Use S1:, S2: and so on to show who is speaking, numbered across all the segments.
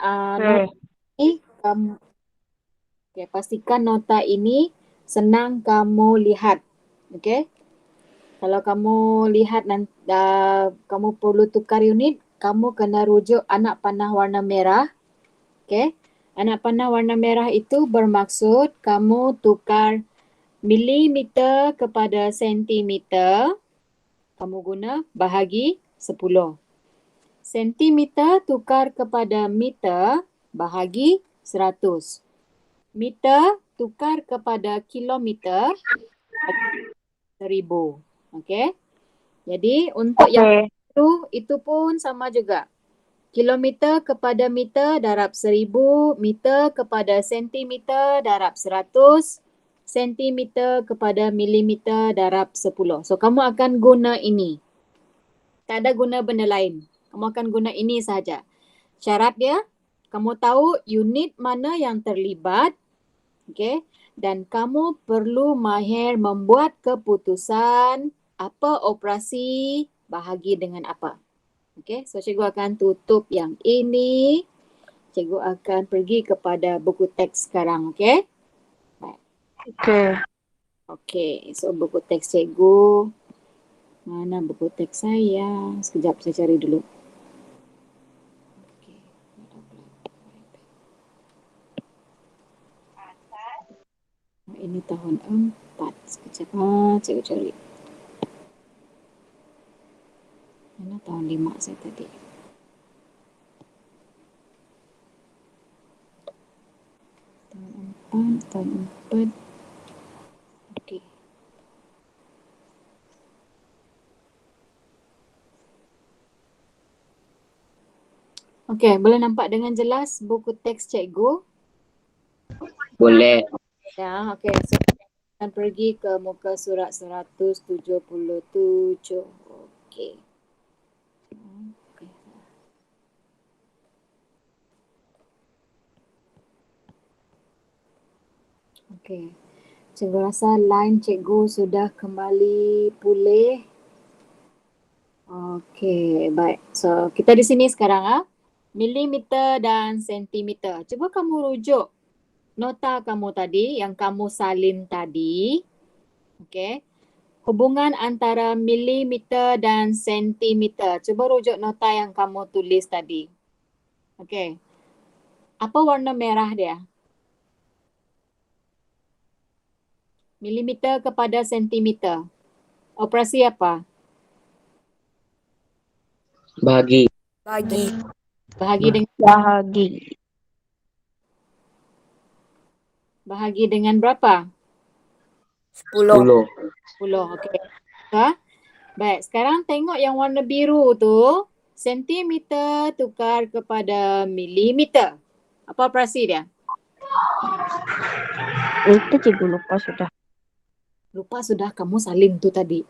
S1: Nota
S2: Oke.
S1: ini kamu pastikan nota ini senang kamu lihat. Okey. Kalau kamu lihat kamu perlu tukar unit, kamu kena rujuk anak panah warna merah. Okey. Anak panah warna merah itu bermaksud kamu tukar milimeter kepada sentimeter. Kamu guna bahagi 10. Sentimeter tukar kepada meter bahagi 100. Meter tukar kepada kilometer bahagi 1000. Okey. Jadi untuk yang itu pun sama juga. Kilometer kepada meter darab 1000, meter kepada sentimeter darab 100, sentimeter kepada milimeter darab 10. So kamu akan guna ini. Tak ada guna benda lain. Kamu akan guna ini sahaja. Syarat dia, kamu tahu unit mana yang terlibat, okay? Dan kamu perlu mahir membuat keputusan apa operasi bahagi dengan apa. Okay, so cikgu akan tutup yang ini. Cikgu akan pergi kepada buku teks sekarang, okay?
S2: Oke.
S1: Okay, so buku teks cikgu. Mana buku teks saya? Sekejap saya cari dulu. Ini tahun 4. Sekejap. Cikgu cari. Mana tahun 5 saya tadi? Tahun 4. Okey. Okey, boleh nampak dengan jelas buku teks cikgu?
S3: Boleh.
S1: Ya, okey. So, akan pergi ke muka surat 177. Okey. Okey. Cikgu rasa line cikgu sudah kembali pulih. Okey, baik. So, kita di sini sekarang milimeter dan sentimeter. Cuba kamu rujuk nota kamu tadi yang kamu salin tadi. Okey. Hubungan antara milimeter dan sentimeter. Cuba rujuk nota yang kamu tulis tadi. Okey. Apa warna merah dia? Milimeter kepada sentimeter. Operasi apa?
S3: Bahagi.
S1: Bahagi dengan bahagi dengan berapa?
S3: 10.
S1: 10. Okey. Baik, sekarang tengok yang warna biru tu. Sentimeter tukar kepada milimeter. Apa operasi dia?
S2: Itu cikgu lupa sudah.
S1: Lupa sudah kamu salin tu tadi.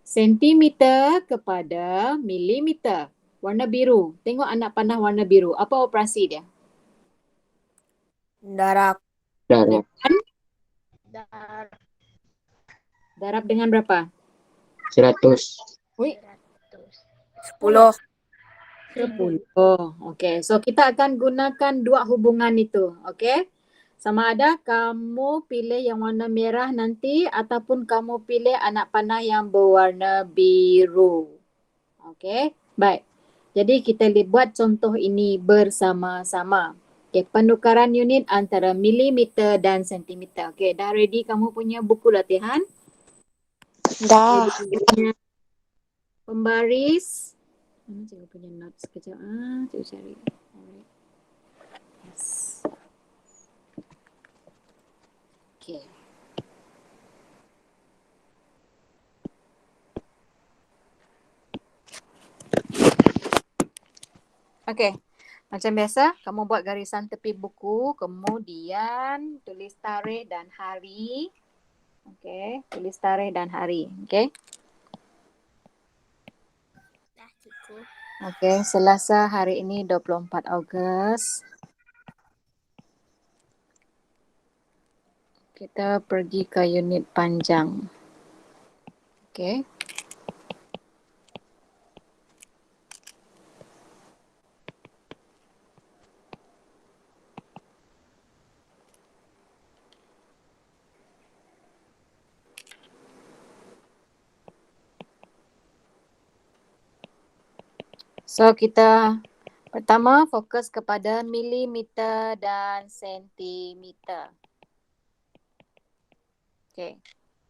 S1: Sentimeter kepada milimeter. Warna biru. Tengok anak panah warna biru. Apa operasi dia?
S4: Darab.
S3: Darab.
S1: Darab dengan berapa?
S3: 100.
S1: Wih,
S4: 10.
S1: 10. Okey, so kita akan gunakan dua hubungan itu. Okey. Sama ada kamu pilih yang warna merah nanti ataupun kamu pilih anak panah yang berwarna biru. Okey, baik. Jadi kita buat contoh ini bersama-sama. Okey, penukaran unit antara milimeter dan sentimeter. Okey, dah ready kamu punya buku latihan?
S4: Dah.
S1: Punya pembaris. Mana cikgu punya notes sekejap. Cikgu cari. Alright. Yes. Okay. Okay. Macam biasa, kamu buat garisan tepi buku, kemudian tulis tarikh dan hari. Okay, tulis tarikh dan hari. Okay. Okay, Selasa hari ini 24 Ogos. Kita pergi ke unit panjang. Okay. So kita pertama fokus kepada milimeter dan sentimeter. Okay.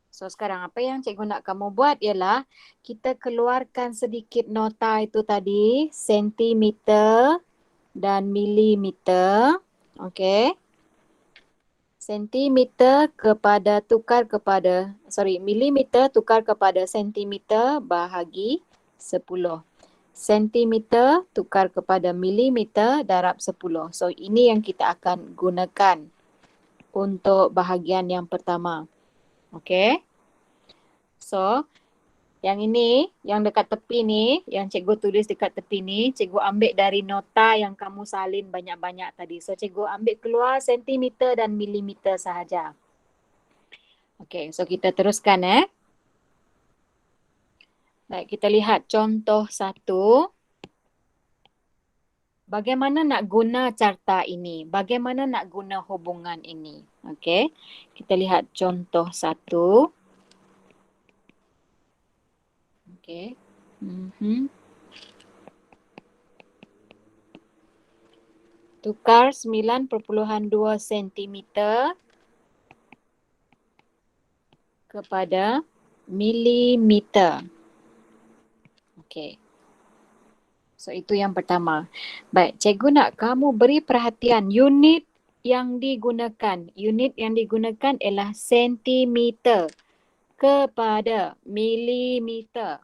S1: So sekarang apa yang cikgu nak kamu buat ialah kita keluarkan sedikit nota itu tadi, sentimeter dan milimeter. Okay. Milimeter tukar kepada sentimeter bahagi 10. Sentimeter tukar kepada milimeter darab 10. So ini yang kita akan gunakan untuk bahagian yang pertama. Okay. So yang ini, yang dekat tepi ni, yang cikgu tulis dekat tepi ni, cikgu ambil dari nota yang kamu salin banyak-banyak tadi. So cikgu ambil keluar sentimeter dan milimeter sahaja. Okay, so kita teruskan Baik, kita lihat contoh 1. Bagaimana nak guna carta ini? Bagaimana nak guna hubungan ini? Okay, kita lihat contoh 1. Okay. Tukar 9.2 cm kepada milimeter. Okay. So itu yang pertama. Baik, cikgu nak kamu beri perhatian unit yang digunakan. Unit yang digunakan ialah sentimeter kepada milimeter.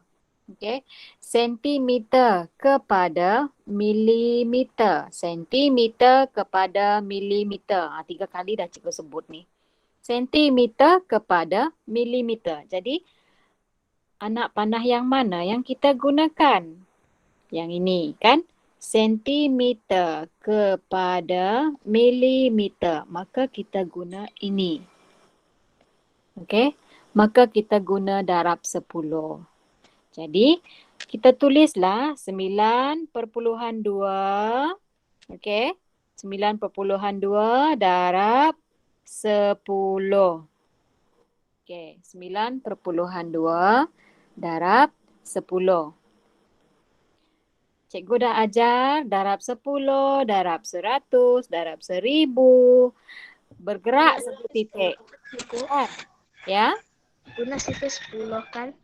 S1: Okay. Sentimeter kepada milimeter. Sentimeter kepada milimeter. 3 kali dah cikgu sebut ni. Sentimeter kepada milimeter. Jadi, anak panah yang mana yang kita gunakan? Yang ini kan? Sentimeter kepada milimeter. Maka kita guna ini. Okay. Maka kita guna darab 10. Jadi, kita tulislah 9.2. Okay. 9.2 darab 10. Okay. 9.2 darab 10. Cikgu dah ajar darab 10, darab 100, darab 1000. Bergerak satu titik. Ya?
S4: Guna sifar 10 kan?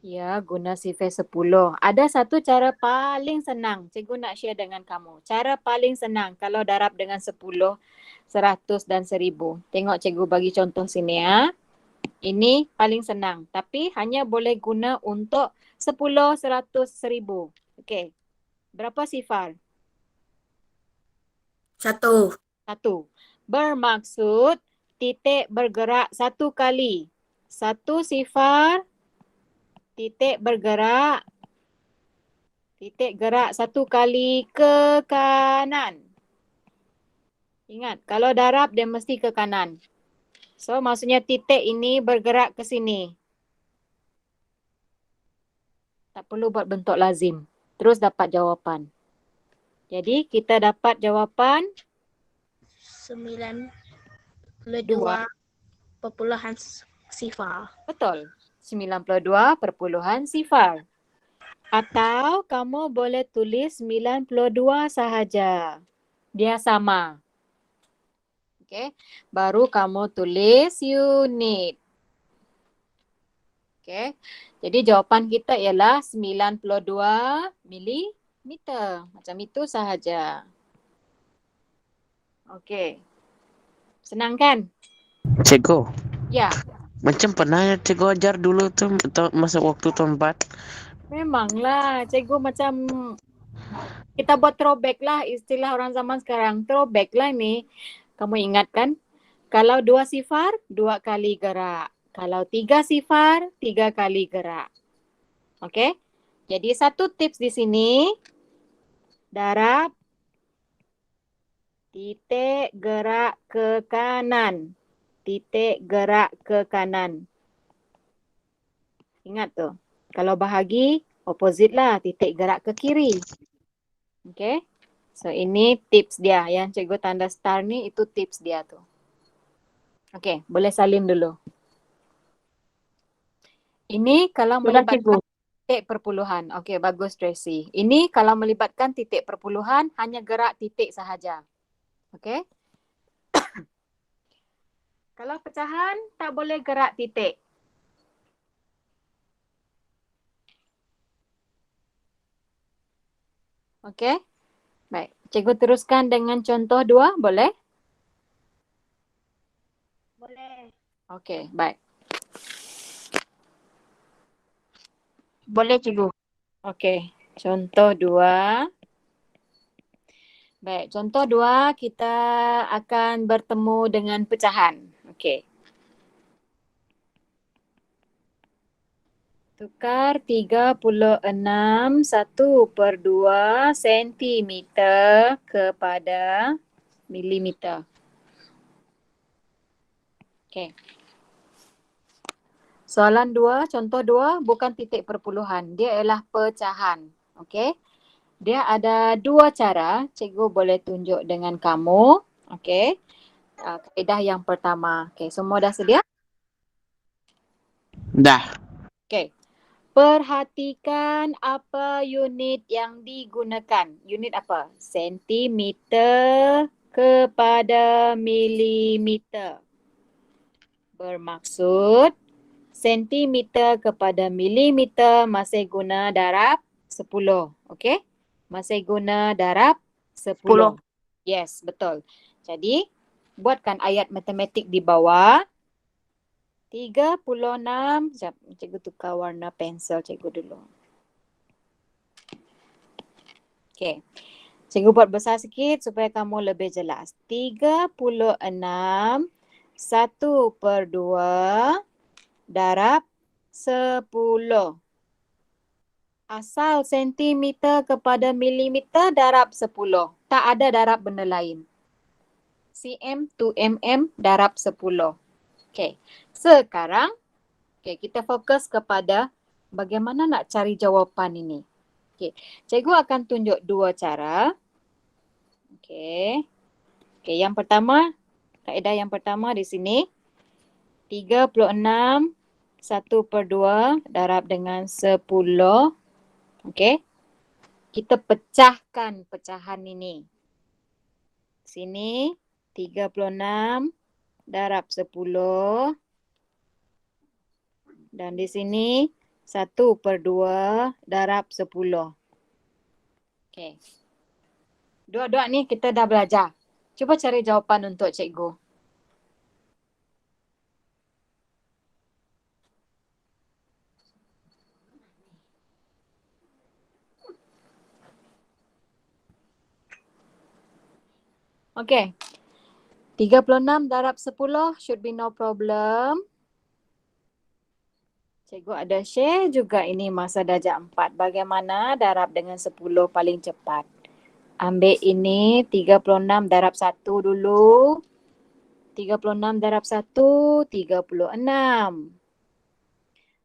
S1: Ya, guna sifar 10. Ada satu cara paling senang. Cikgu nak share dengan kamu. Cara paling senang kalau darab dengan 10, 100 dan 1000. Tengok cikgu bagi contoh sini ya. Ini paling senang. Tapi hanya boleh guna untuk 10, 100, 1000. Okey. Berapa sifar?
S4: 1.
S1: 1. Bermaksud titik bergerak 1 kali. 1 sifar. Titik bergerak. Titik gerak 1 kali ke kanan. Ingat, kalau darab dia mesti ke kanan. So, maksudnya titik ini bergerak ke sini. Tak perlu buat bentuk lazim. Terus dapat jawapan. Jadi, kita dapat jawapan
S4: 92 perpuluhan sifar.
S1: betul. 92 perpuluhan sifar. Atau kamu boleh tulis 92 sahaja. Dia sama. Okey. Baru kamu tulis unit. Okey. Jadi jawapan kita ialah 92 milimeter. Macam itu sahaja. Okey. Senang kan?
S3: Cikgu,
S1: Ya.
S3: macam pernah ya cikgu ajar dulu tuh masa waktu tahun 4.
S1: Memanglah. Cikgu macam kita buat throwback lah istilah orang zaman sekarang. Throwback lah ni. Kamu ingat kan? Kalau 2 sifar, 2 kali gerak. Kalau 3 sifar, 3 kali gerak. Okey? Jadi satu tips di sini. Darab. Titik gerak ke kanan. Titik gerak ke kanan. Ingat tu. Kalau bahagi, opposite lah. Titik gerak ke kiri. Okey? So ini tips dia. Yang cikgu tanda star ni itu tips dia tu. Okey, boleh salin dulu. Ini kalau
S2: Sudah,
S1: melibatkan
S2: Cikgu.
S1: Titik perpuluhan. Okey, bagus Tracy. Ini kalau melibatkan titik perpuluhan, hanya gerak titik sahaja. Okey. Kalau pecahan, tak boleh gerak titik. Okey. Baik. Cikgu teruskan dengan contoh 2, boleh?
S4: Boleh.
S1: Okey, baik.
S2: Boleh cikgu.
S1: Okey, contoh 2. Baik, contoh 2 kita akan bertemu dengan pecahan. Okey. Tukar 36 1/2 sentimeter kepada milimeter. Okey. Soalan 2, contoh 2 bukan titik perpuluhan. Dia ialah pecahan. Okey. Dia ada 2 cara. Cikgu boleh tunjuk dengan kamu. Okey. Kaedah yang pertama. Okey, semua dah sedia?
S3: Dah.
S1: Okey. Perhatikan apa unit yang digunakan. Unit apa? Sentimeter kepada milimeter. Bermaksud sentimeter kepada milimeter masih guna darab 10. Okey? Masih guna darab 10. Yes, betul. Jadi, buatkan ayat matematik di bawah. 36, sekejap, cikgu tukar warna pensel cikgu dulu. Okey. Cikgu buat besar sikit supaya kamu lebih jelas. 36 1/2 darab 10. Asal sentimeter kepada milimeter darab 10. Tak ada darab benda lain. cm to mm darab 10. Okey. Sekarang kita fokus kepada bagaimana nak cari jawapan ini. Okey. Cikgu akan tunjuk 2 cara. Okey. Okey, yang pertama, kaedah yang pertama di sini. 36 1/2 darab dengan 10. Okey. Kita pecahkan pecahan ini. Sini 36 darab 10. Dan di sini 1/2 darab 10. Okey. Dua-dua ni kita dah belajar. Cuba cari jawapan untuk cikgu. Okey. 36 darab 10 should be no problem. Cikgu ada share juga ini masa darjah 4. Bagaimana darab dengan 10 paling cepat. Ambil ini 36 darab 1 dulu. 36 darab 1, 36.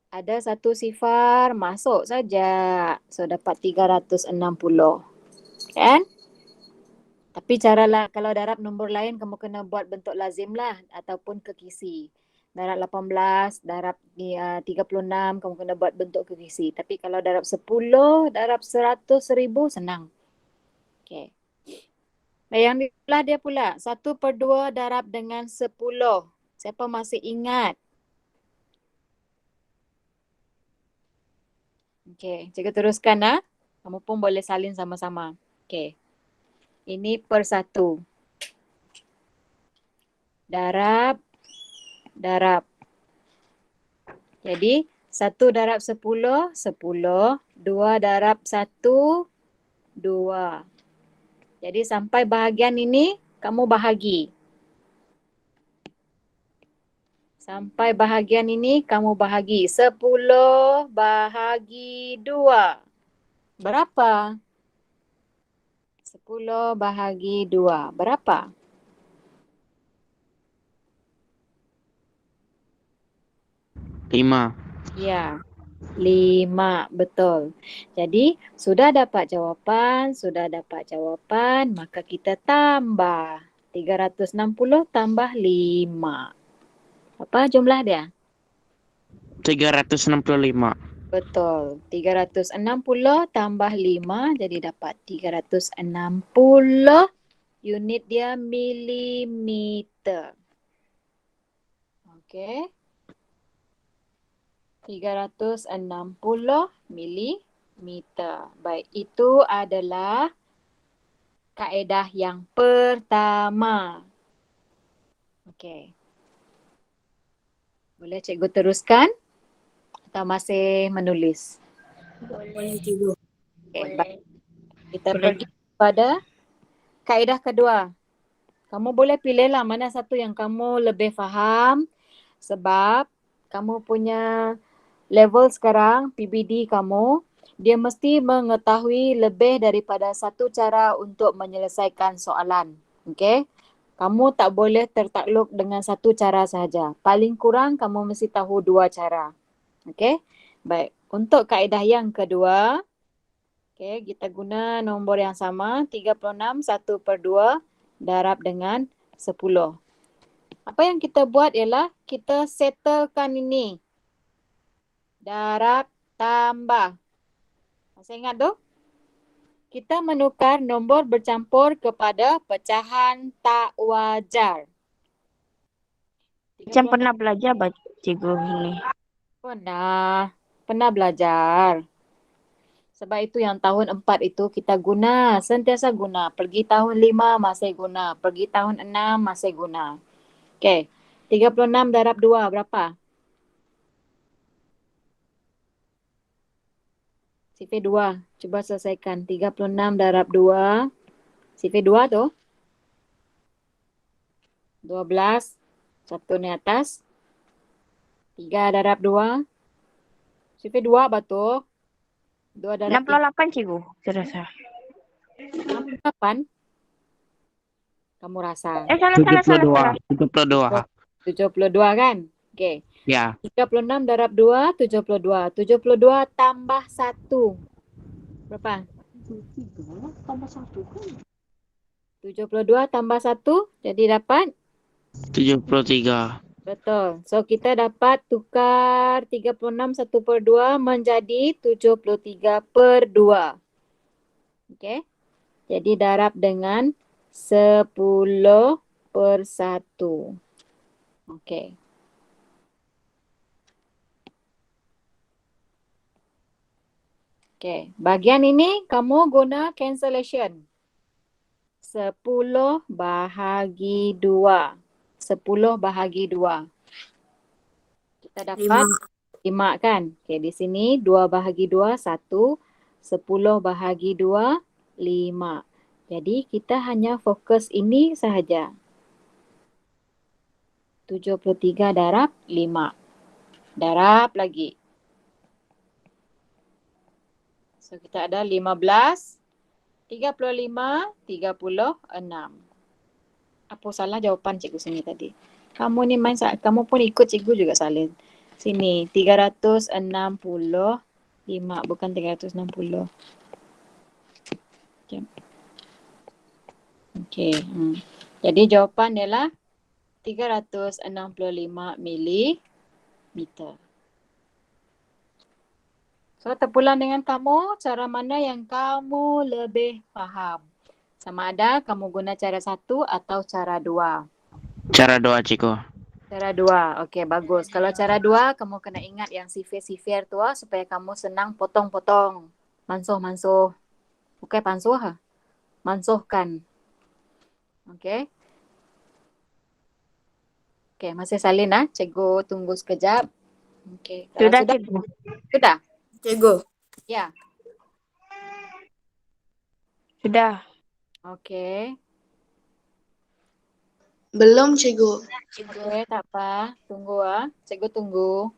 S1: Ada 1 sifar, masuk saja. So dapat 360. Kan? Tapi caralah kalau darab nombor lain kamu kena buat bentuk lazim lah ataupun kekisi. Darab 18, darab 36 kamu kena buat bentuk kekisi. Tapi kalau darab 10, darab 100, 1000 senang. Okey. Yang di sebelah dia pula 1/2 darab dengan 10. Siapa masih ingat? Okey, cikgu teruskan lah. Kamu pun boleh salin sama-sama. Okey. Ini per 1. Darab. Jadi 1 darab 10, 10. 2 darab 1, 2. Jadi sampai bahagian ini kamu bahagi. Sampai bahagian ini kamu bahagi. 10 bahagi 2. Berapa? 10 bahagi 2. Berapa?
S3: 5.
S1: Ya, 5. Betul. Jadi, sudah dapat jawapan, maka kita tambah. 360 tambah 5. Apa jumlah dia?
S3: 365.
S1: Betul. 360 tambah 5 jadi dapat 360. Unit dia milimeter. Okey. 360 milimeter. Baik, itu adalah kaedah yang pertama. Okey. Boleh cikgu teruskan atau masih menulis?
S4: Boleh.
S1: Okey, baik. Kita
S2: Boleh.
S1: pergi pada kaedah kedua. Kamu boleh pilihlah mana satu yang kamu lebih faham sebab kamu punya level sekarang, PBD kamu, dia mesti mengetahui lebih daripada satu cara untuk menyelesaikan soalan. Okey? Kamu tak boleh tertakluk dengan satu cara sahaja. Paling kurang kamu mesti tahu dua cara. Okey? Baik. Untuk kaedah yang kedua, okey, kita guna nombor yang sama, 36 1/2 darab dengan 10. Apa yang kita buat ialah kita settlekan ini. Darab tambah. Masih ingat tu? Kita menukar nombor bercampur kepada pecahan tak wajar.
S2: Macam
S1: 36
S2: pernah belajar cikgu ini.
S1: Pernah belajar. Sebab itu yang tahun 4 itu kita guna, sentiasa guna. Pergi tahun 5 masih guna, pergi tahun 6 masih guna. Okey. 36 darab 2 berapa? Sifir 2. Cuba selesaikan. 36 darab 2. Sifir 2 tu. 12. Satu ni atas. 3 darab 2. Sifir 2 batu. 2 darab 3.
S2: 68 cikgu, saya rasa.
S1: 68. Kamu rasa.
S2: Salah.
S3: 72.
S1: 72 kan? Okey.
S3: Ya.
S1: 36 darab 2, 72. 72 tambah 1. Berapa? 72 tambah 1, jadi dapat?
S3: 73.
S1: Betul. So, kita dapat tukar 36 1/2 menjadi 73/2. Okey. Jadi, darab dengan 10/1. Okey. Okey. Bahagian ini kamu guna cancellation. 10 bahagi 2. 10 bahagi 2. Kita dapat 5 kan? Okey, di sini 2 bahagi 2, 1. 10 bahagi 2, 5. Jadi kita hanya fokus ini sahaja. 73 darab 5. Darab lagi. So kita ada 15, 35, 36. Apa salah jawapan cikgu sini tadi? Kamu ni main, kamu pun ikut cikgu juga salin. Sini 365 bukan 360. Okey. Jadi jawapan ialah 365 milimeter. So terpulang dengan kamu, cara mana yang kamu lebih faham? Sama ada kamu guna cara 1 atau cara 2.
S3: Cara doa cikgu.
S1: Cara 2. Okey, bagus. Kalau cara 2, kamu kena ingat yang sifir-sifir tu supaya kamu senang potong-potong. Mansuh-mansuh. Bukan pansuh ha? Mansuhkan. Okey. Okey, masih salin Cikgu tunggu sekejap. Okey.
S2: Sudah cikgu.
S1: Sudah?
S5: Cikgu.
S1: Ya.
S2: Sudah.
S1: Okey.
S5: Belum, Cikgu.
S1: Okey, tak apa. Tunggu Cikgu tunggu.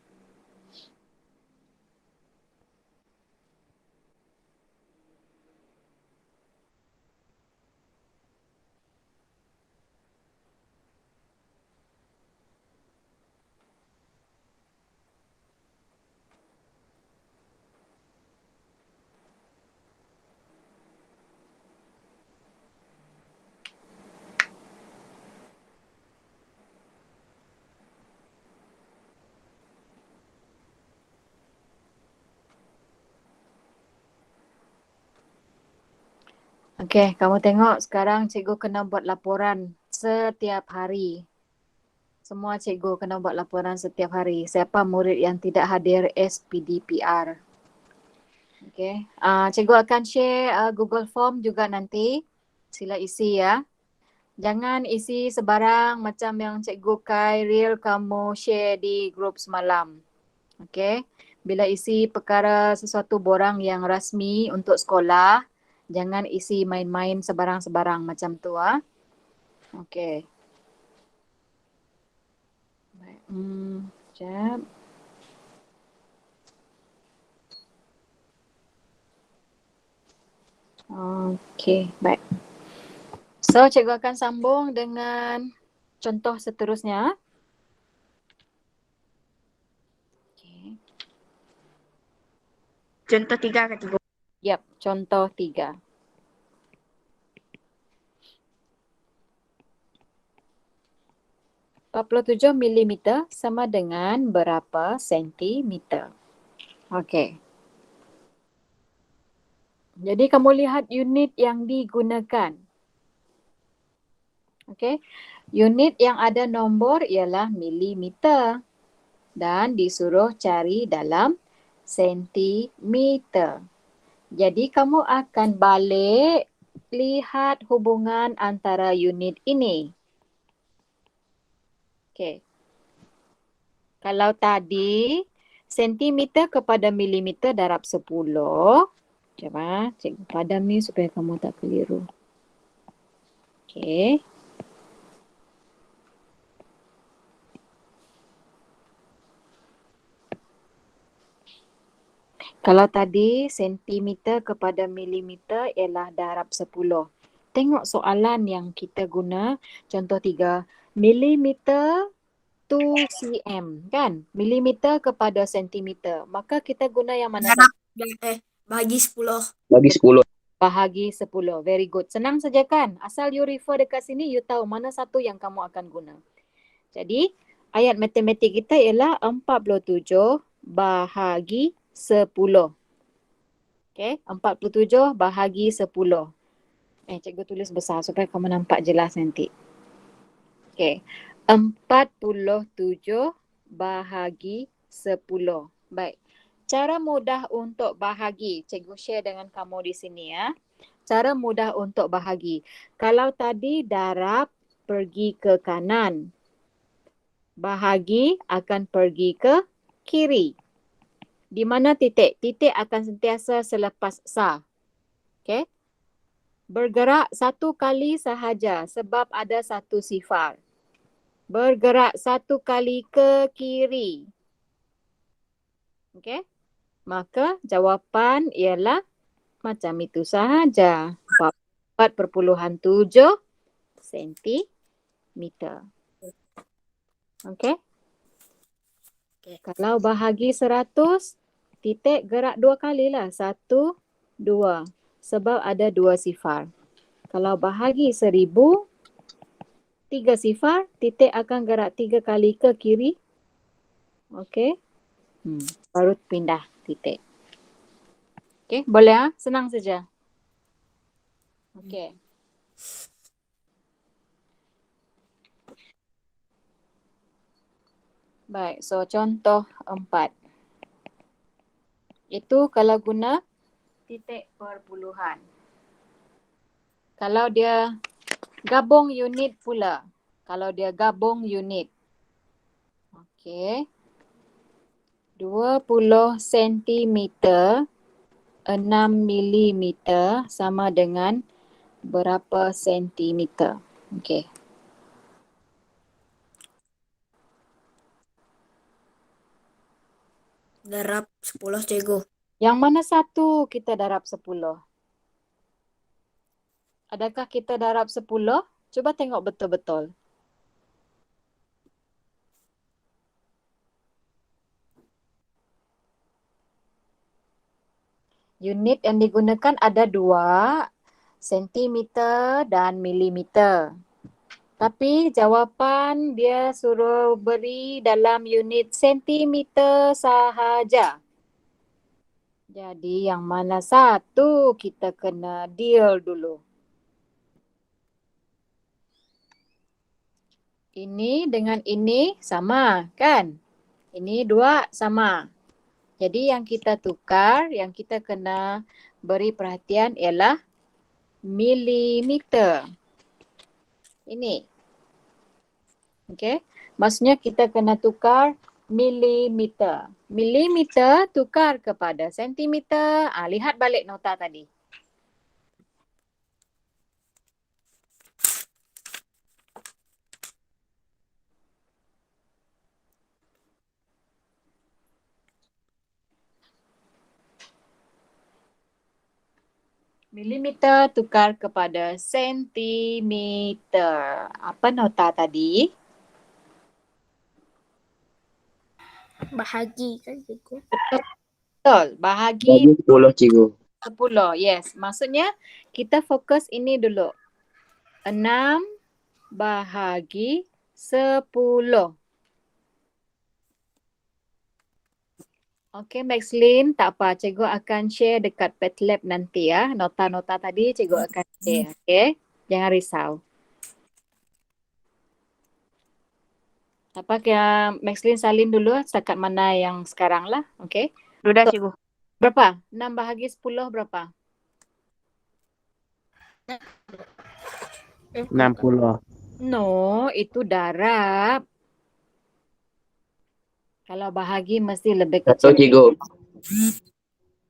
S1: Okey, kamu tengok sekarang cikgu kena buat laporan setiap hari. Semua cikgu kena buat laporan setiap hari. Siapa murid yang tidak hadir SPDPR. Okey. Cikgu akan share Google Form juga nanti. Sila isi ya. Jangan isi sebarang macam yang Cikgu Khairil kamu share di grup semalam. Okey. Bila isi perkara sesuatu borang yang rasmi untuk sekolah, jangan isi main-main sebarang-sebarang macam tu Okey. Baik. Sekejap. Okey, baik. So, cikgu akan sambung dengan contoh seterusnya. Okay.
S2: Contoh 3 ke cikgu?
S1: Yap, contoh 3. mm sama dengan berapa sentimeter? Okey. Jadi kamu lihat unit yang digunakan. Okey. Unit yang ada nombor ialah milimeter dan disuruh cari dalam sentimeter. Jadi kamu akan balik lihat hubungan antara unit ini. Okey. Kalau tadi sentimeter kepada milimeter darab 10. Coba cikgu padam ni supaya kamu tak keliru. Okey. Kalau tadi sentimeter kepada milimeter ialah darab 10. Tengok soalan yang kita guna. Contoh 3. Milimeter to cm. Kan? Milimeter kepada sentimeter. Maka kita guna yang mana?
S5: Bagi 10.
S3: Bagi 10.
S1: Bahagi 10. Very good. Senang saja kan? Asal you refer dekat sini, you tahu mana satu yang kamu akan guna. Jadi, ayat matematik kita ialah 47 bahagi 10. Okay, 47 bahagi 10. Cikgu tulis besar supaya kamu nampak jelas nanti. Okay, 47 bahagi 10. Baik. Cara mudah untuk bahagi, cikgu share dengan kamu di sini ya. Cara mudah untuk bahagi. Kalau tadi darab pergi ke kanan, bahagi akan pergi ke kiri. Di mana titik? Titik akan sentiasa selepas sah. Okay. Bergerak satu kali sahaja sebab ada satu sifar. Bergerak satu kali ke kiri. Okay. Maka jawapan ialah macam itu sahaja. 4.7 sentimeter. Okay. Kalau bahagi 100, titik gerak 2 kali lah. 1, 2. Sebab ada 2 sifar. Kalau bahagi 1000, 3 sifar, titik akan gerak 3 kali ke kiri. Okey. Baru pindah titik. Okey, boleh Senang saja. Okey. Baik, so contoh 4. Itu kalau guna titik perpuluhan. Kalau dia gabung unit pula. Kalau dia gabung unit. Okey. 20 sentimeter 6 milimeter sama dengan berapa sentimeter? Okey.
S5: Darab 10 cikgu.
S1: Yang mana satu kita darab 10? Adakah kita darab 10? Cuba tengok betul-betul. Unit yang digunakan ada 2, sentimeter dan milimeter. Tapi jawapan dia suruh beri dalam unit sentimeter sahaja. Jadi yang mana satu kita kena deal dulu. Ini dengan ini sama kan? Ini 2 sama. Jadi yang kita tukar, yang kita kena beri perhatian ialah milimeter. Ini. Okey. Maksudnya kita kena tukar milimeter. Milimeter tukar kepada sentimeter. Lihat balik nota tadi. Milimeter tukar kepada sentimeter. Apa nota tadi?
S4: Bahagi kan cikgu?
S1: Betul. Bahagi
S3: 10 cikgu.
S1: 10. Yes. Maksudnya kita fokus ini dulu. 6 bahagi 10. Okey, Maxlin, tak apa. Cikgu akan share dekat Padlab nanti ya. Nota-nota tadi cikgu akan share. Okey? Jangan risau. Apa kira Maxlin salin dulu setakat mana yang sekarang lah. Okey?
S2: Sudah,
S1: So,
S2: cikgu.
S1: berapa? 6 bahagi 10 berapa?
S3: 60.
S1: No, itu darab. Kalau bahagi mesti lebih
S3: Satu
S1: kecil.
S3: cikgu.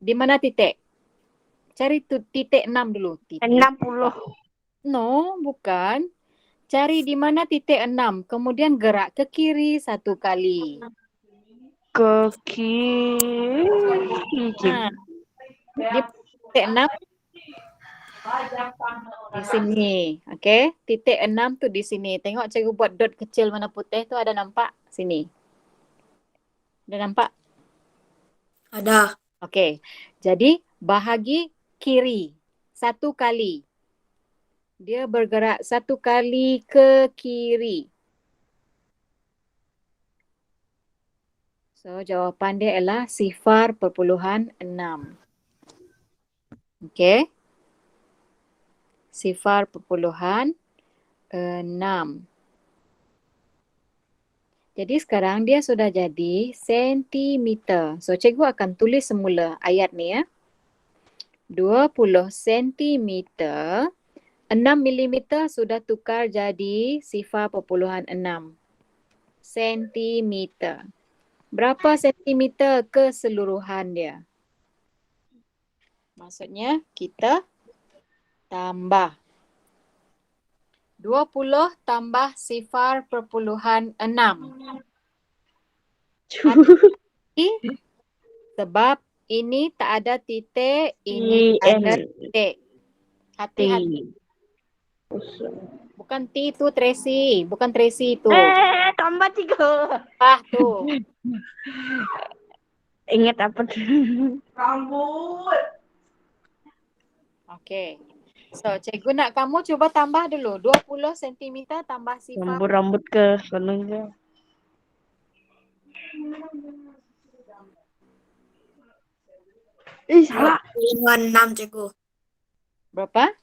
S1: Di mana titik? Cari tu titik 6 dulu.
S2: 60.
S1: No, bukan. Cari di mana titik 6. Kemudian gerak ke kiri 1 kali.
S2: Ke kiri,
S1: Ha.
S2: cikgu.
S1: Di titik 6 di sini. Okey. Titik 6 tu di sini. Tengok cikgu buat dot kecil warna putih tu ada nampak? Sini. Ada nampak?
S5: Ada.
S1: Okey. Jadi bahagi kiri 1 kali. Dia bergerak 1 kali ke kiri. So jawapan dia ialah 0.6. Okey. 0.6. Jadi sekarang dia sudah jadi sentimeter. So cikgu akan tulis semula ayat ni ya. 20 sentimeter. 6 milimeter sudah tukar jadi 0.6 sentimeter. Berapa sentimeter keseluruhan dia? Maksudnya kita tambah 20 tambah 0.6. Hati-hati sebab ini tak ada titik, ini ada titik. Hati-hati. Bukan T tu Tracy, bukan Tracy tu.
S2: Tambah, cikgu.
S1: Tu.
S2: Ingat apa tu?
S1: Okey. So, cikgu nak kamu cuba tambah dulu. 20 cm tambah 0.6.
S2: Rambut ke sana ke? Salah.
S5: 2,6 cikgu.
S1: Berapa?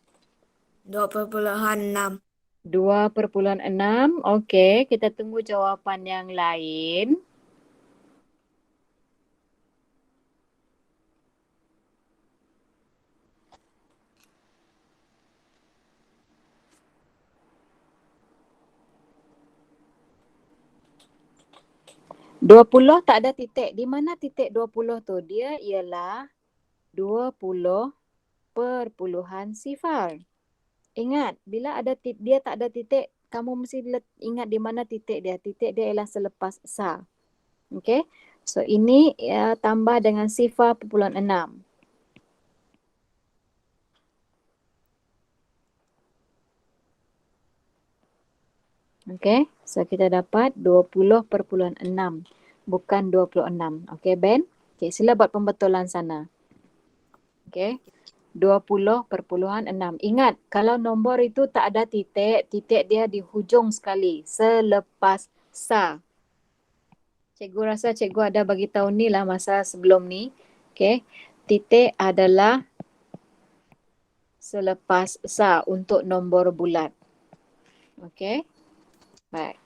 S5: 2,6.
S1: 2.6. Okey, kita tunggu jawapan yang lain. Dua puluh tak ada titik. Di mana titik 20 tu? Dia ialah 20.0. Ingat, bila ada dia tak ada titik, kamu mesti ingat di mana titik dia. Titik dia ialah selepas sa. Okey. So ini tambah dengan 0.6. Okey. So kita dapat 20.6 bukan 26. Okey Ben? Okey, sila buat pembetulan sana. Okey. 20.6. Ingat, kalau nombor itu tak ada titik, titik dia di hujung sekali selepas sa. Cikgu rasa cikgu ada bagi tahu ni lah masa sebelum ni. Okey. Titik adalah selepas sa untuk nombor bulat. Okey. Baik.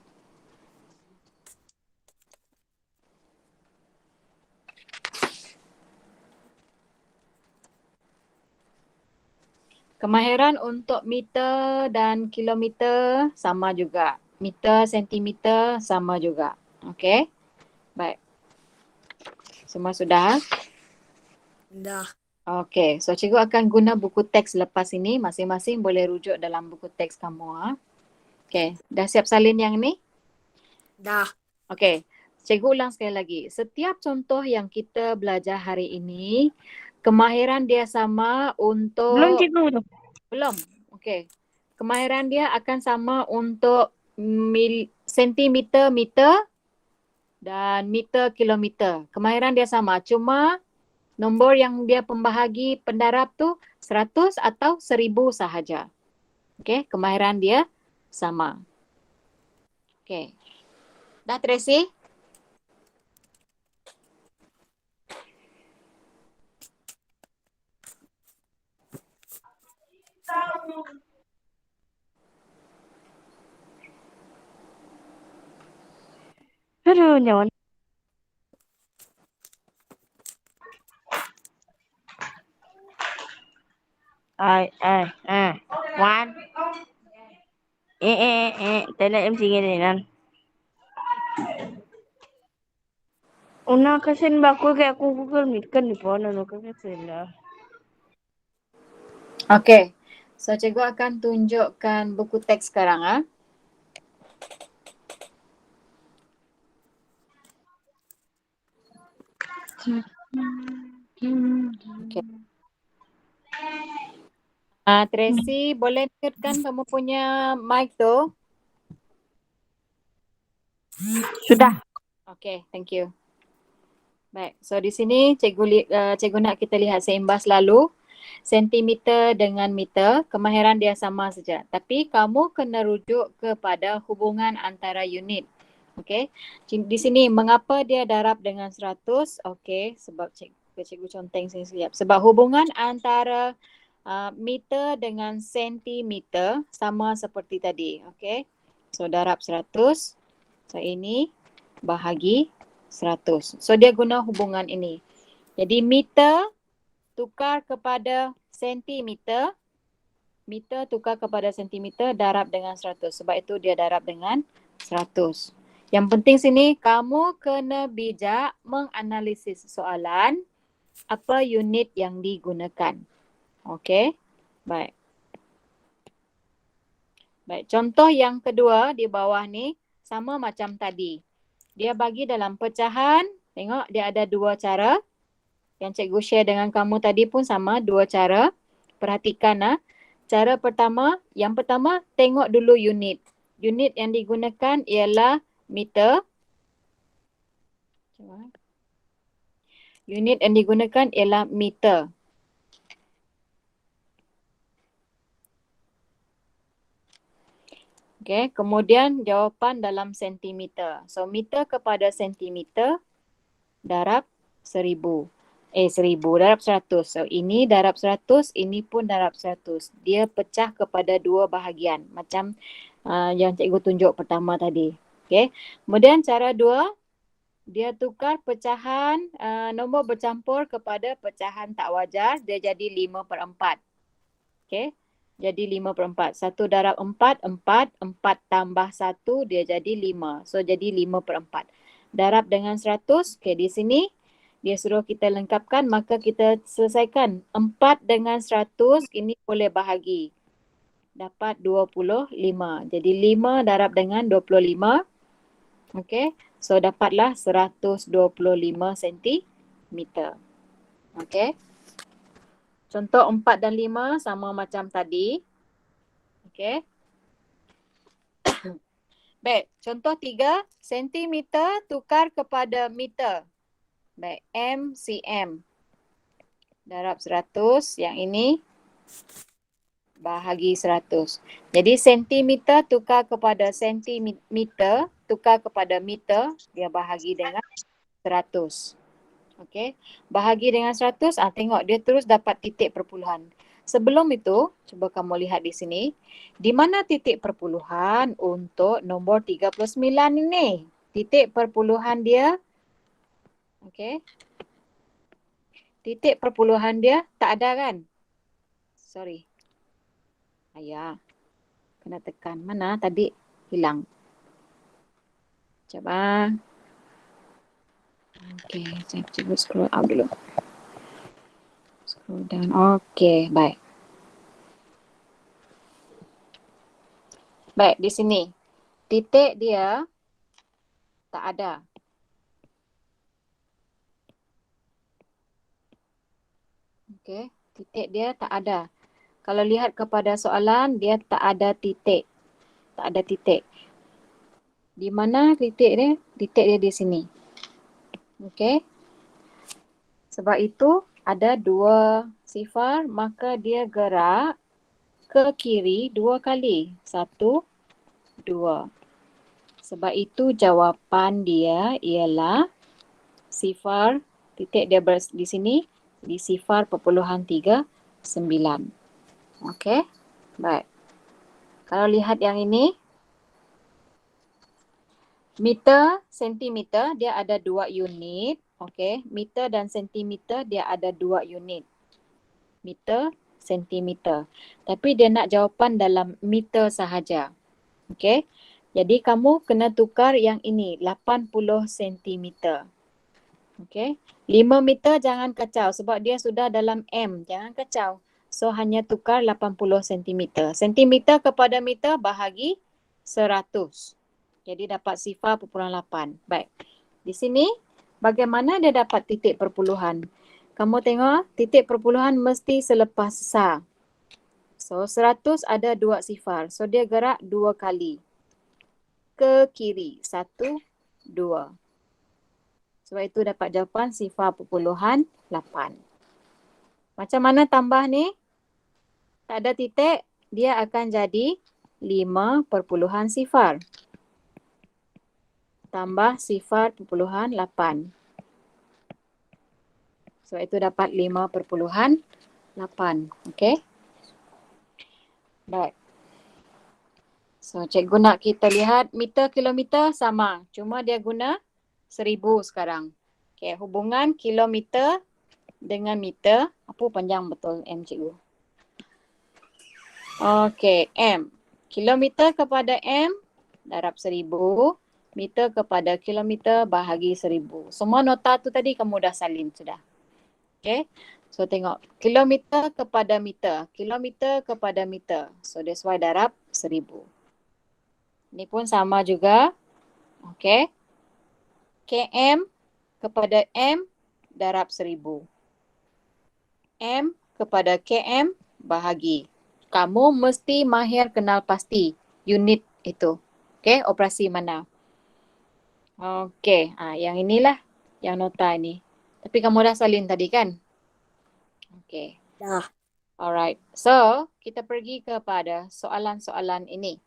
S1: Kemahiran untuk meter dan kilometer sama juga. Meter, sentimeter sama juga. Okey. Baik. Semua sudah?
S5: Dah.
S1: Okey. So cikgu akan guna buku teks lepas ini. Masing-masing boleh rujuk dalam buku teks kamu. Okey. Dah siap salin yang ni?
S5: Dah.
S1: Okey. Cikgu ulang sekali lagi. Setiap contoh yang kita belajar hari ini, kemahiran dia sama untuk...
S2: Belum cikgu tu.
S1: Belum. Okey. Kemahiran dia akan sama untuk sentimeter, meter dan meter, kilometer. Kemahiran dia sama. Cuma nombor yang dia pembahagi pendarab tu 100 atau 1000 sahaja. Okey. Kemahiran dia sama. Okey. Dah Tracy?
S2: Aduh, nyawan. One. Tala em sige din. Una kasin ba ko kaya ako Google Meet kan di po ano ka sila.
S1: Okey. So cikgu akan tunjukkan buku teks sekarang. Okey. Tracy, boleh mute kan kamu punya mic tu?
S2: Sudah.
S1: Okey, thank you. Baik, so di sini cikgu nak kita lihat seimbas lalu. Sentimeter dengan meter, kemahiran dia sama saja. Tapi kamu kena rujuk kepada hubungan antara unit. Okey. Di sini mengapa dia darab dengan 100? Okey, sebab cikgu conteng sini sekejap. Sebab hubungan antara meter dengan sentimeter sama seperti tadi. Okey. So darab 100. So ini bahagi 100. So dia guna hubungan ini. Jadi meter tukar kepada sentimeter. Meter tukar kepada sentimeter darab dengan 100. Sebab itu dia darab dengan 100. Yang penting sini kamu kena bijak menganalisis soalan apa unit yang digunakan. Okey. Baik. Baik, contoh yang kedua di bawah ni sama macam tadi. Dia bagi dalam pecahan, tengok dia ada dua cara. Yang cikgu share dengan kamu tadi pun sama, dua cara. Perhatikan cara pertama, yang pertama tengok dulu unit. Unit yang digunakan ialah meter. Unit yang digunakan ialah meter. Okay, kemudian jawapan dalam sentimeter. So meter kepada sentimeter darab 1000. 1000 darab 100. So ini darab 100, ini pun darab 100. Dia pecah kepada dua bahagian macam yang cikgu tunjuk pertama tadi. Okay. Kemudian cara dua, dia tukar pecahan nombor bercampur kepada pecahan tak wajar, dia jadi 5/4. Okay. Jadi 5/4. 1 darab 4, 4. 4 tambah 1, dia jadi 5. So jadi 5/4. Darab dengan 100. Okay, di sini dia suruh kita lengkapkan, maka kita selesaikan. 4 dengan 100, ini boleh bahagi. Dapat 25. Jadi 5 darab dengan 25. Okay. So dapatlah 125 cm. Okay. Contoh 4 dan 5 sama macam tadi. Okay. Baik, contoh 3, sentimeter tukar kepada meter. Baik, M, cm. Darab 100, yang ini bahagi 100. Jadi sentimeter tukar kepada sentimeter, tukar kepada meter, dia bahagi dengan 100. Okey, bahagi dengan 100, tengok dia terus dapat titik perpuluhan. Sebelum itu, cuba kamu lihat di sini, di mana titik perpuluhan untuk nombor 39 ini? Titik perpuluhan dia, okey. Titik perpuluhan dia tak ada kan? Sorry. Ya. Kena tekan. Mana tadi hilang. Coba. Okey, saya cuba scroll up dulu. Scroll down. Okey, baik. Baik, di sini. Titik dia tak ada. Okey, titik dia tak ada. Kalau lihat kepada soalan, dia tak ada titik. Tak ada titik. Di mana titik dia? Titik dia di sini. Okey. Sebab itu ada dua sifar, maka dia gerak ke kiri 2 kali. 1, 2. Sebab itu jawapan dia ialah sifar, titik dia di sini, di sifar perpuluhan 3, 9. Okey, baik. Kalau lihat yang ini, meter, sentimeter, dia ada 2 unit. Okey, meter dan sentimeter dia ada 2 unit. Meter, sentimeter. Tapi dia nak jawapan dalam meter sahaja. Okey, jadi kamu kena tukar yang ini, 80 sentimeter. Okey, 5 meter jangan kacau sebab dia sudah dalam M. Jangan kacau. So, hanya tukar 80 sentimeter. Sentimeter kepada meter bahagi 100. Jadi, dapat sifar perpuluhan 8. Baik. Di sini, bagaimana dia dapat titik perpuluhan? Kamu tengok, titik perpuluhan mesti selepas sesar. So, 100 ada 2 sifar. So, dia gerak 2 kali. Ke kiri. 1, 2. Sebab itu dapat jawapan sifar perpuluhan 8. Macam mana tambah ni? Tak ada titik, dia akan jadi 5 perpuluhan sifar. Tambah sifar perpuluhan 8. Sebab itu dapat 5 perpuluhan 8. Okey? Baik. So, cikgu nak kita lihat meter kilometer sama. Cuma dia guna 1000 sekarang. Okey, hubungan kilometer dengan meter. Apa panjang betul M cikgu? Okey, M. Kilometer kepada M darab 1000. Meter kepada kilometer bahagi 1000. Semua nota tu tadi kamu dah salin sudah. Okey. So tengok. Kilometer kepada meter. Kilometer kepada meter. So that's why darab 1000. Ini pun sama juga. Okey. KM kepada M darab 1000. M kepada KM bahagi. Kamu mesti mahir kenal pasti unit itu. Okey, operasi mana. Okey, yang inilah yang nota ini. Tapi kamu dah salin tadi kan? Okey.
S5: Dah.
S1: Alright. So, kita pergi kepada soalan-soalan ini.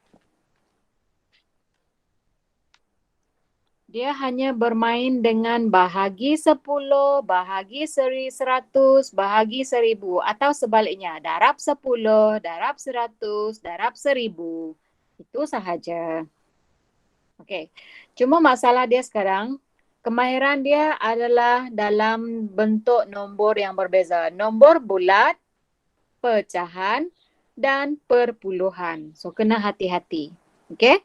S1: Dia hanya bermain dengan bahagi 10, bahagi 100, bahagi 1000 atau sebaliknya. Darab 10, darab 100, darab 1000. Itu sahaja. Okey. Cuma masalah dia sekarang, kemahiran dia adalah dalam bentuk nombor yang berbeza. Nombor bulat, pecahan dan perpuluhan. So, kena hati-hati. Okey?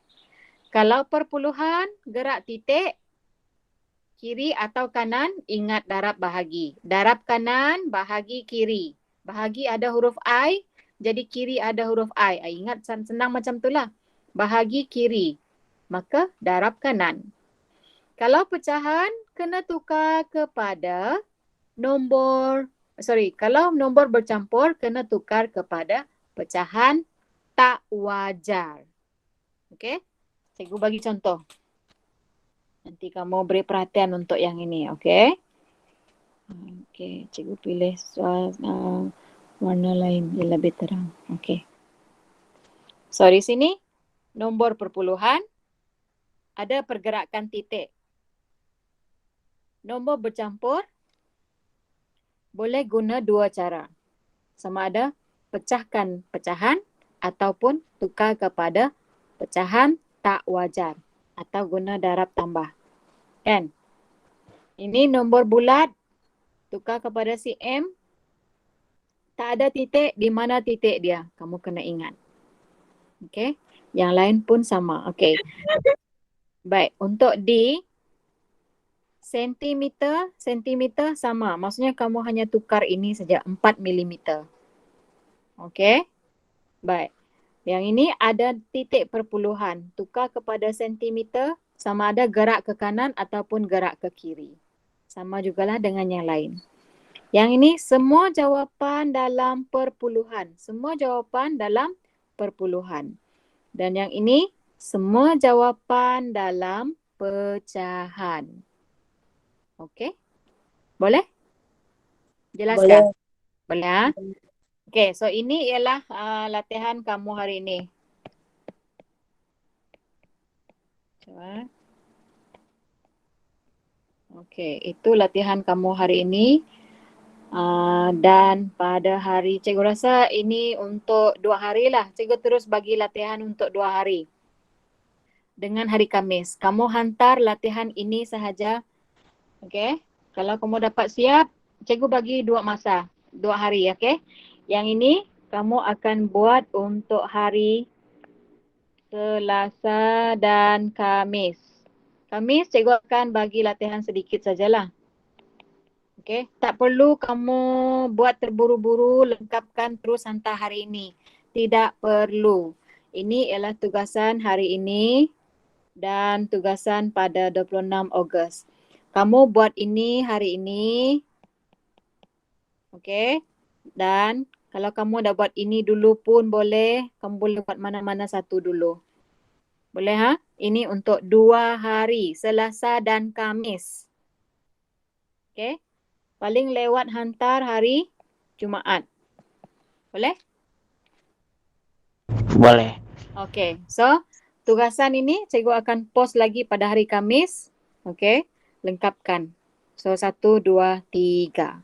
S1: Kalau perpuluhan, gerak titik, kiri atau kanan, ingat darab bahagi. Darab kanan, bahagi kiri. Bahagi ada huruf I, jadi kiri ada huruf I. Ingat senang macam itulah. Bahagi kiri, maka darab kanan. Kalau pecahan, kena tukar kepada kalau nombor bercampur, kena tukar kepada pecahan tak wajar. Okey? Cikgu bagi contoh. Nanti kamu beri perhatian untuk yang ini, okey? Okey, cikgu pilih warna lain yang lebih terang. Okey. So, di sini nombor perpuluhan ada pergerakan titik. Nombor bercampur boleh guna dua cara. Sama ada pecahkan pecahan ataupun tukar kepada pecahan tak wajar atau guna darab tambah. Kan? Ini nombor bulat, tukar kepada si M. Tak ada titik, di mana titik dia? Kamu kena ingat. Okey. Yang lain pun sama. Okey. Baik, untuk di sentimeter sama. Maksudnya kamu hanya tukar ini saja 4 milimeter. Okey. Baik. Yang ini ada titik perpuluhan. Tukar kepada sentimeter sama ada gerak ke kanan ataupun gerak ke kiri. Sama jugalah dengan yang lain. Yang ini semua jawapan dalam perpuluhan. Semua jawapan dalam perpuluhan. Dan yang ini semua jawapan dalam pecahan. Okey? Boleh? Jelaskan? Boleh ha? Okey, so ini ialah latihan kamu hari ini. Cuba. Okey, itu latihan kamu hari ini. Dan pada hari, cikgu rasa ini untuk 2 hari lah. Cikgu terus bagi latihan untuk 2 hari. Dengan hari Khamis. Kamu hantar latihan ini sahaja. Okey. Kalau kamu dapat siap, cikgu bagi 2 masa. 2 hari, okey. Yang ini kamu akan buat untuk hari Selasa dan Khamis. Khamis cikgu akan bagi latihan sedikit sajalah. Okey, tak perlu kamu buat terburu-buru, lengkapkan terus hantar hari ini. Tidak perlu. Ini ialah tugasan hari ini dan tugasan pada 26 Ogos. Kamu buat ini hari ini. Okey. Dan kalau kamu dah buat ini dulu pun boleh. Kamu boleh buat mana-mana satu dulu. Boleh ha? Ini untuk 2 hari, Selasa dan Khamis. Okey. Paling lewat hantar hari Jumaat. Boleh?
S3: Boleh.
S1: Okey. So, tugasan ini cikgu akan post lagi pada hari Khamis. Okey. Lengkapkan. So, 1, 2, 3.